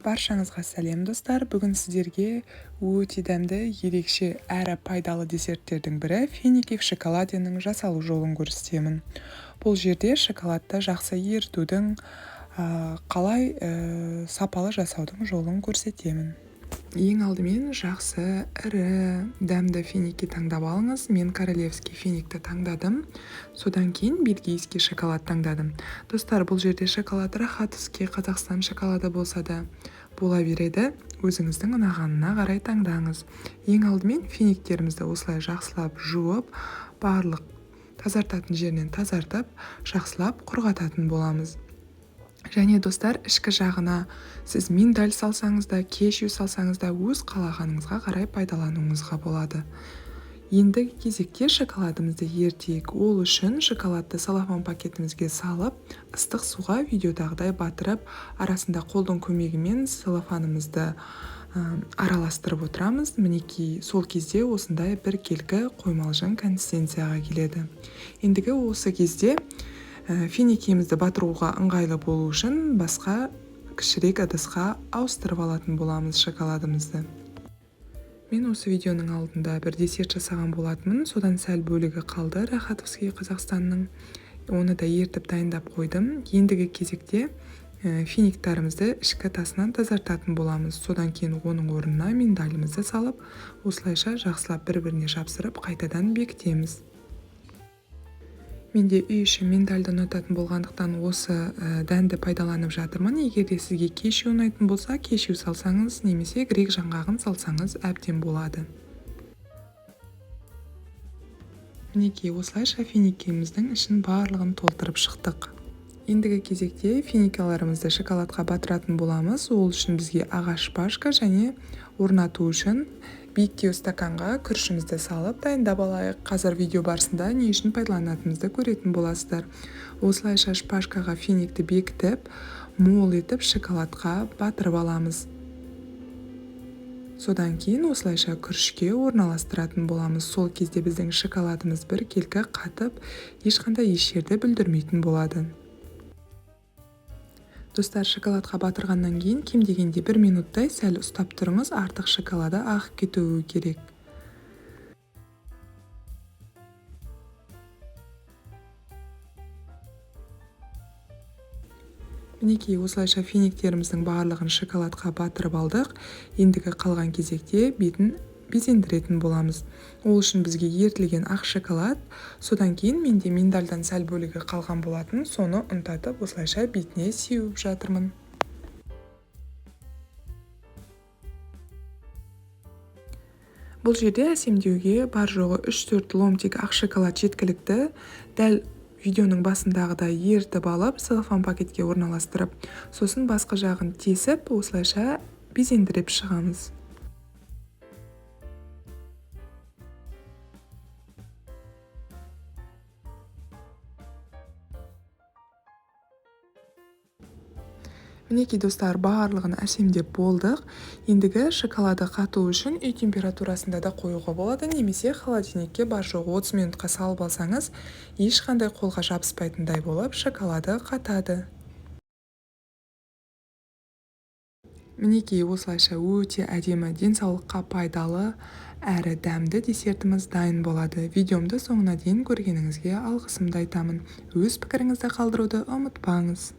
Баршаңызға сәлем достар. Бүгін сіздерге өте дәмді, ерекше әрі пайдалы десерттердің бірі финикив шоколадының жасалу жолын көрсетемін. Бұл жерде шоколадты жақсы ерітудің, қалай сапалы жасаудың жолын көрсетемін. Ең алдымен жақсы ірі дәмді финики таңдап алыңыз. Мен королевский финикті таңдадым. Содан кейін бельгийский шоколад таңдадым. Достар, бұл жерде шоколад рахатовский Қазақстан шоколады болса да бола береді. Өзіңіздің ұнағанына қарай таңдаңыз. Ең алдымен финиктерімізді осылай жақсылап жуып, барлық тазартатын жерінен тазартып, жақсылап құрғататын боламыз. Және достар, ішкі жағына сіз миндаль салсаңыз да, кешью салсаңыз да өз қалағаныңызға қарай пайдалануыңызға болады. Енді кезекте шоколадымызды ертейік. Ол үшін шоколадты салафан пакетімізге салып, ыстық суға видеодағыдай батырып, арасында қолдың көмегімен салафанымызды араластырып отырамыз. Мінекей сол кезде осындай бір келкі қоймалжың консистенцияға келеді. Ендігі осы кезде финикимізді батыруға ыңғайлы болу үшін басқа кішірек ыдысқа ауыстырып алатын боламыз шоколадымызды. Мен осы видеоның алдында бір десерт жасаған болатынмын. Содан сәл бөлігі қалды рахатовский Қазақстанның. Оны да ертіп дайындап қойдым. Ендігі кезекте финиктарымызды ішкі тасынан тазартатын боламыз. Содан кейін оның орнына миндалімізді салып, осылайша жақсылап бір-біріне жапсырып қайтадан бекітеміз. Менде үй іші миндальді ұнататын болғандықтан осы дәнді пайдаланып жатырмын. Егер де сізге кешью ұнайтын болса, кешью салсаңыз, немесе грек жаңғағын салсаңыз әбден болады. Мінекей осылайша финикиміздің ішін барлығын толтырып шықтық. Ендігі кезекте финикаларымызды шоколадқа батыратын боламыз. Ол үшін бізге ағаш шпажка және орнату үшін биіктеу стаканға күрішімізді салып дайындап алайық. Қазір видео барысында не үшін пайдаланатынымызды көретін боласыздар. Осылайша шпажкаға финикті бекітіп, мол етіп шоколадқа батырып аламыз. Содан кейін осылайша күрішке орналастыратын боламыз. Сол кезде біздің шоколадымыз бір келкі қатып, ешқандай еш жерді бүлдірмейтін болады. Достар, шоколадқа батырғаннан кейін кем дегенде 1 минуттай сәл ұстап тұрыңыз, артық шоколады ағып кетуі керек. Мінекей осылайша финиктеріміздің барлығын шоколадқа батырып алдық. Ендігі қалған кезекте бетін безендіретін боламыз. Ол үшін бізге ертілген ақ шоколад, содан кейін менде миндальдан сәл бөлігі қалған болатын, соны ұнтатып осылайша бетіне сеуіп жатырмын. Бұл жерде әсемдеуге бар жоғы 3-4 ломтик ақ шоколад жеткілікті. Дәл видеоның басындағыдай ертіп алып, целлофан пакетке орналастырып, сосын басқа жағын тесіп, осылайша безендіріп шығамыз. Мінекей достар, барлығын әсемдеп болдық. Ендігі шоколады қату үшін үй температурасында да қоюға болады, немесе холодильникке бар жоғы 30 минутқа салып алсаңыз, ешқандай қолға жабыспайтындай болып шоколады қатады. Мінекей осылайша өте әдемі, денсаулыққа пайдалы әрі дәмді десертіміз дайын болады. Видеомды соңына дейін көргеніңізге алғысымды айтамын. Өз пікіріңізді қалдыруды ұмытпаңыз.